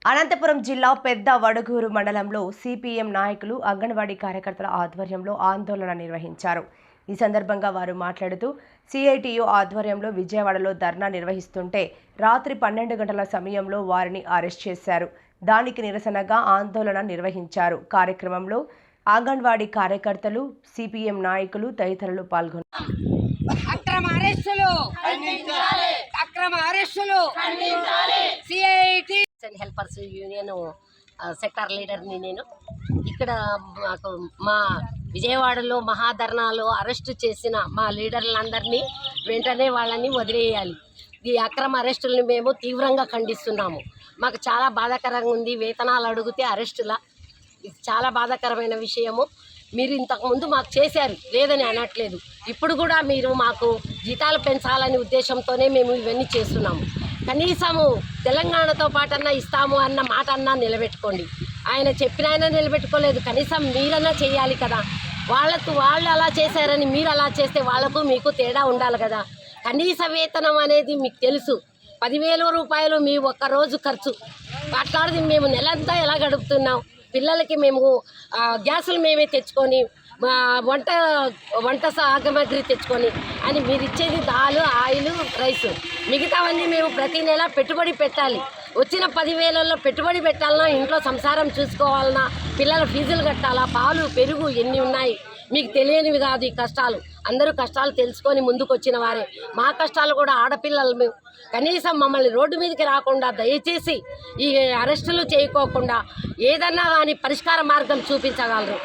అనంతపురం జిల్లా పెద్ద వడుగూరు మండలంలో సిపిఎం నాయకులు అంగన్వాడీ కార్యకర్తల ఆధ్వర్యంలో ఆందోళన నిర్వహించారు. ఈ సందర్భంగా వారు మాట్లాడుతూ సిఐటియు ఆధ్వర్యంలో విజయవాడలో ధర్నా నిర్వహిస్తుంటే రాత్రి 12 గంటల సమయంలో వారిని అరెస్ట్ చేశారు. దానికి నిరసనగా ఆందోళన నిర్వహించారు. కార్యక్రమంలో అంగన్వాడీ కార్యకర్తలు, సిపిఎం నాయకులు తదితరులు పాల్గొన్నారు. అక్రమ అరెస్టులు సిఐటి హెల్పర్స్ యూనియన్ సెక్టార్ లీడర్ని నేను. ఇక్కడ మాకు మా విజయవాడలో మహాధర్నాలో అరెస్టు చేసిన మా లీడర్లందరినీ వెంటనే వాళ్ళని వదిలేయాలి. ఈ అక్రమ అరెస్టులను మేము తీవ్రంగా ఖండిస్తున్నాము. మాకు చాలా బాధాకరంగా ఉంది. వేతనాలు అడిగితే అరెస్టులా, ఇది చాలా బాధాకరమైన విషయము. మీరు ఇంతకుముందు మాకు చేశారు, లేదని అనట్లేదు. ఇప్పుడు కూడా మీరు మాకు జీతాలు పెంచాలనే ఉద్దేశంతోనే మేము ఇవన్నీ చేస్తున్నాము. కనీసము తెలంగాణతో పాటన్నా ఇస్తాము అన్న మాట అన్నా నిలబెట్టుకోండి. ఆయన చెప్పిన ఆయన నిలబెట్టుకోలేదు, కనీసం మీరన్నా చేయాలి కదా. వాళ్ళు అలా చేశారని మీరు అలా చేస్తే వాళ్ళకు మీకు తేడా ఉండాలి కదా. కనీస వేతనం అనేది మీకు తెలుసు, 10,000 రూపాయలు మీ ఒక్కరోజు ఖర్చు. అట్లాంటిది మేము నెలంతా ఎలా గడుపుతున్నాం? పిల్లలకి మేము గ్యాసులు మేమే తెచ్చుకొని, వంట సామగ్రి తెచ్చుకొని అని మీరు ఇచ్చేది దాలు, ఆయిల్, రైస్. మిగతావన్నీ మేము ప్రతి నెల పెట్టుబడి పెట్టాలి. వచ్చిన 10,000లో పెట్టుబడి పెట్టాలన్నా, ఇంట్లో సంసారం చూసుకోవాలన్నా, పిల్లల ఫీజులు కట్టాలా, పాలు, పెరుగు ఎన్ని ఉన్నాయి. మీకు తెలియనివి కాదు ఈ కష్టాలు. అందరూ కష్టాలు తెలుసుకొని ముందుకు వచ్చిన వారే. మా కష్టాలు కూడా ఆడపిల్లలు మేము. కనీసం మమ్మల్ని రోడ్డు మీదకి రాకుండా దయచేసి ఈ అరెస్టులు చేయకోకుండా ఏదన్నా కానీ పరిష్కార మార్గం చూపించగలరు.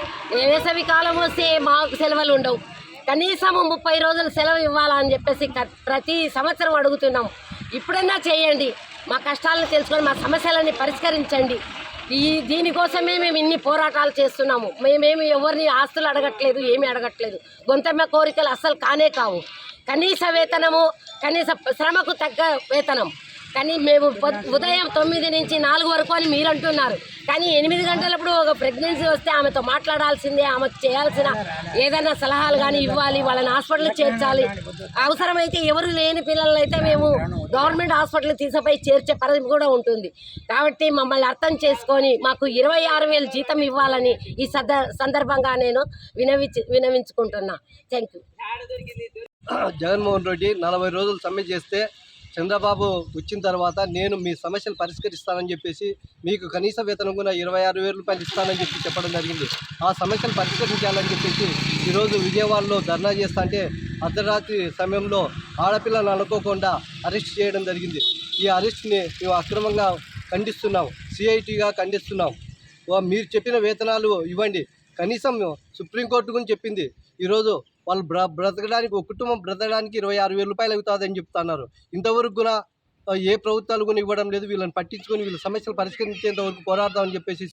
వేసవి కాలం వస్తే మాకు సెలవులు ఉండవు. కనీసము 30 రోజులు సెలవు ఇవ్వాలని చెప్పేసి ప్రతి సంవత్సరం అడుగుతున్నాం. ఇప్పుడన్నా చేయండి, మా కష్టాలను తెలుసుకొని మా సమస్యలన్నీ పరిష్కరించండి. దీనికోసమే మేము ఇన్ని పోరాటాలు చేస్తున్నాము. మేమేమి ఎవరిని ఆస్తులు అడగట్లేదు, ఏమీ అడగట్లేదు. గొంతెమ్మ కోరికలు అస్సలు కానే కావు. కనీస వేతనము, కనీస శ్రమకు తగ్గ వేతనం. కానీ మేము ఉదయం 9 నుంచి 4 వరకు అని మీరు అంటున్నారు. కానీ 8 గంటలప్పుడు ఒక ప్రెగ్నెన్సీ వస్తే ఆమెతో మాట్లాడాల్సిందే. ఆమెకు చేయాల్సిన ఏదైనా సలహాలు కానీ ఇవ్వాలి, వాళ్ళని హాస్పిటల్ చేర్చాలి. అవసరమైతే ఎవరు లేని పిల్లలను అయితే మేము గవర్నమెంట్ హాస్పిటల్ తీసుకుపోయి చేర్చే పరిస్థితి కూడా ఉంటుంది. కాబట్టి మమ్మల్ని అర్థం చేసుకొని మాకు 26,000 జీతం ఇవ్వాలని ఈ సందర్భంగా నేను వినవించుకుంటున్నా. Thank you. జగన్మోహన్ రెడ్డి 40 రోజులు సమ్మె చేస్తే చంద్రబాబు వచ్చిన తర్వాత నేను మీ సమస్యలు పరిష్కరిస్తానని చెప్పేసి మీకు కనీస వేతనం కూడా 26,000 రూపాయలు ఇస్తానని చెప్పడం జరిగింది. ఆ సమస్యలు పరిష్కరించాలని చెప్పేసి ఈరోజు విజయవాడలో ధర్నా చేస్తా అంటే అర్ధరాత్రి సమయంలో ఆడపిల్లలు అనుకోకుండా అరెస్ట్ చేయడం జరిగింది. ఈ అరెస్ట్ని మేము అక్రమంగా ఖండిస్తున్నాం, సిఐటిగా ఖండిస్తున్నాం. మీరు చెప్పిన వేతనాలు ఇవ్వండి. కనీసం సుప్రీంకోర్టు గురించి చెప్పింది. ఈరోజు వాళ్ళు బ్రతకడానికి, ఒక కుటుంబం బ్రతకడానికి 26,000 రూపాయలు అవుతుందని చెప్తున్నారు. ఇంతవరకు కూడా ఏ ప్రభుత్వాలు కూడా ఇవ్వడం లేదు. వీళ్ళని పట్టించుకొని వీళ్ళ సమస్యలు పరిష్కరించేంత వరకు పోరాడదామని చెప్పేసి